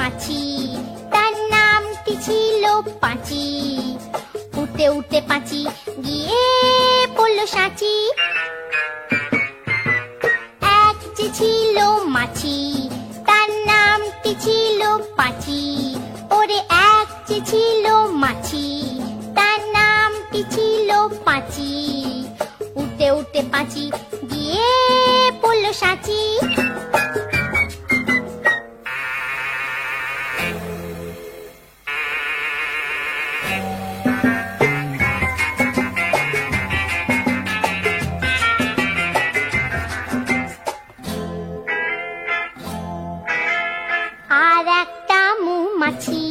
মাছি, তার নামটি ছিল পাঁচি। উঠতে উঠতে পাঁচি গিয়ে পড়ল সাঁচি। এক যে ছিল মাছি, তার নামটি ছিল পাঁচি। ওরে এক যে ছিল মাছি, তার নামটি ছিল পাঁচি। উঠতে উঠতে পাঁচি গিয়ে পড়ল সাঁচি। আর একটা মৌমাছি,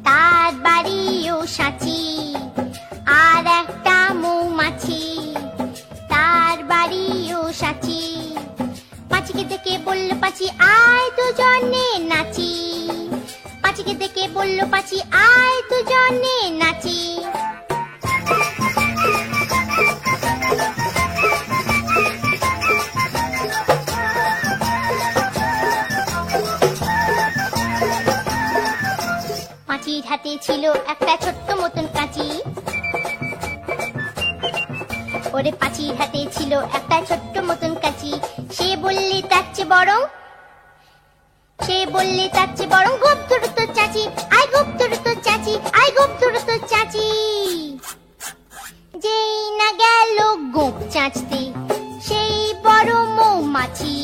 তার বাড়িও সাঁচি। আর একটা মৌমাছি, তার বাড়িও সাঁচি। পাঁচিকে দেখে বলল পাঁচি, আয় দুজনে নাচি। পাঁচিকে দেখে বলল পাঁচি, আয় দুজনে নাচি। পাঁচির হাতে ছিল একটা ছোট্ট মতন কাঁচি। ওরে পাঁচির হাতে ছিল একটা ছোট্ট মতন কাঁচি। সে বললে তার চেয়ে বরং, সে বললে তার চেয়ে বরং গোপ ধরো তোর চাচি। আয় গোপ ধরো তোর চাচি, আয় গোপ ধরো তোর চাচি। যেই না গেল গোপ চাচতে সেই বড় মৌমাছি।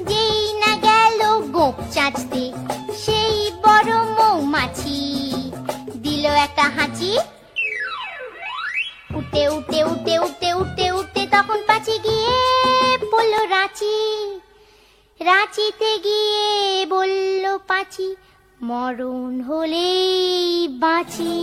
যেই না গেল গোপ চাচতে সেই বড় মৌমাছি। দিল একটা হাঁচি। উঠতে উঠতে উঠতে উঠতে উঠতে উঠতে তখন পাঁচি গিয়ে পড়ল রাঁচি। রাঁচিতে গিয়ে বলল পাঁচি, মরণ হলেই বাঁচি।